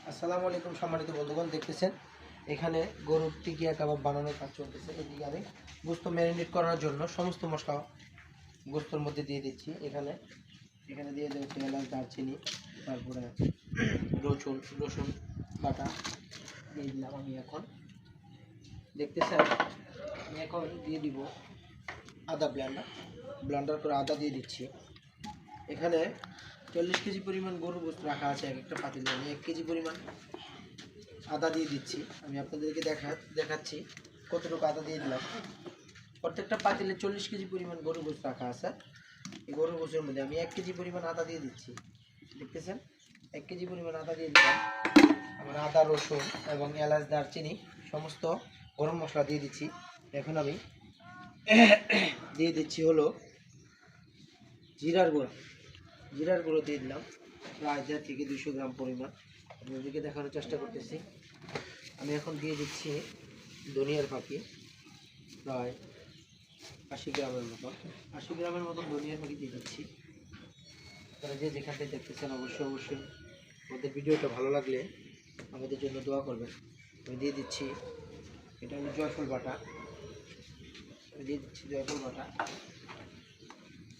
আসসালামু আলাইকুম সম্মানিত বন্ধুগণ, দেখতেছেন এখানে গরুর টিকিয়া কাবাব বানানোর কাজ চলতেছে। এদিকে আমি গোস্ত ম্যারিনেট করার জন্য সমস্ত মশলা গোস্তর মধ্যে দিয়ে দিচ্ছি। এখানে দিয়ে দেবো এলাচ, দারচিনি, তারপরে রসুন বাটা দিয়ে দিলাম। আমি এখন দেখতেছেন আমি এখন দিয়ে দিব আদা ব্লেন্ডার করে আদা দিয়ে দিচ্ছি। এখানে 40 কেজি পরিমাণ গরুর গোস্ত রাখা আছে এক একটা পাতিলে। আমি 1 কেজি পরিমাণ আদা দিয়ে দিচ্ছি। আমি আপনাদেরকে দেখাচ্ছি কতটুকু আদা দিয়ে দিলাম। প্রত্যেকটা পাতিলে 40 কেজি পরিমাণ গরুর গোস্ত রাখা আছে। এই গরুর গোস্তের মধ্যে আমি 1 কেজি পরিমাণ আদা দিয়ে দিচ্ছি। দেখতেছেন 1 কেজি পরিমাণ আদা দিয়ে দিলাম। আমার আদা, রসুন এবং এলাচ, দারচিনি সমস্ত গরম মশলা দিয়ে দিচ্ছি। এখন আমি দিয়ে দিচ্ছি হলো জিরার গুঁড়ো দিয়ে দিলাম প্রায় 1.5 থেকে 200 গ্রাম পরিমাণ। আপনাদেরকে দেখানোর চেষ্টা করতেছি। আমি এখন দিয়ে দিচ্ছি ধনিয়ার ফাঁকি প্রায় 80 গ্রামের মতন ধনিয়ার ফাঁকি দিয়ে দিচ্ছি। আপনারা যে যেখান থেকে দেখতেছেন অবশ্যই আমাদের ভিডিওটা ভালো লাগলে আমাদের জন্য দোয়া করবেন। আমি দিয়ে দিচ্ছি এটা হলো জয়ফল বাটা।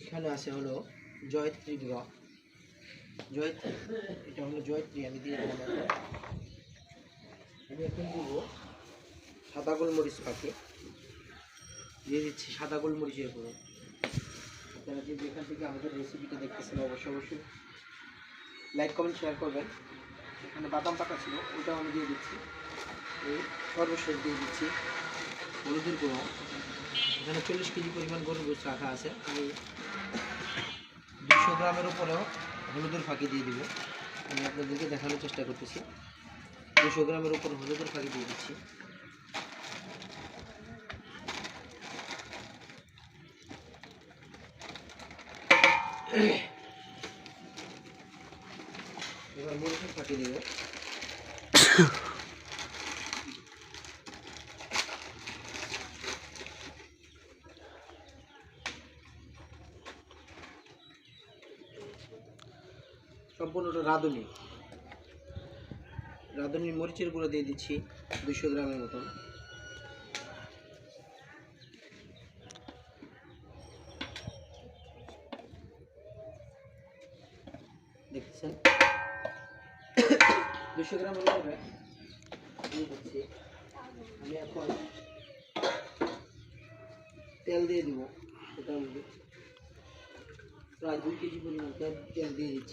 এখানে আছে হলো জয়ত্রী গুঁড়া, এটা হলো জয়ত্রী। আমি দিয়ে দিলাম। আমি এখন দিব সাদা গোলমরিচ পাখি দিয়ে দিচ্ছি, সাদা গোলমরিচের গুঁড়ো। আপনারা যে যেখান থেকে আমাদের রেসিপিটা দেখতেছেন অবশ্যই লাইক, কমেন্ট, শেয়ার করবেন। এখানে বাদাম পাতা ছিল, ওটাও আমি দিয়ে দিচ্ছি। এই সর্বশেষ দিয়ে দিচ্ছি হলুদের গুঁড়ো। এখানে 40 কেজি পরিমাণ গরুর গোস্ত রাখা আছে। আমি 200 গ্রামের উপরেও হলুদের ফাঁকি দিয়ে দিব। আমি আপনাদেরকে দেখানোর চেষ্টা করতেছি। 200 গ্রামের উপর হলুদের ফাঁকি দিয়ে দিচ্ছি। এবার মরিচের ফাঁকি দেব। সম্পূর্ণটা রাঁধুনি মরিচের গুঁড়ো দিয়ে দিচ্ছি 200 গ্রামের মতন। দেখছেন 200 গ্রামের উপরে দিয়ে দিচ্ছি। আমি এখন তেল দিয়ে দিব। এটা প্রায় 2 কেজি পরিমাণ তেল দিয়ে দিচ্ছি।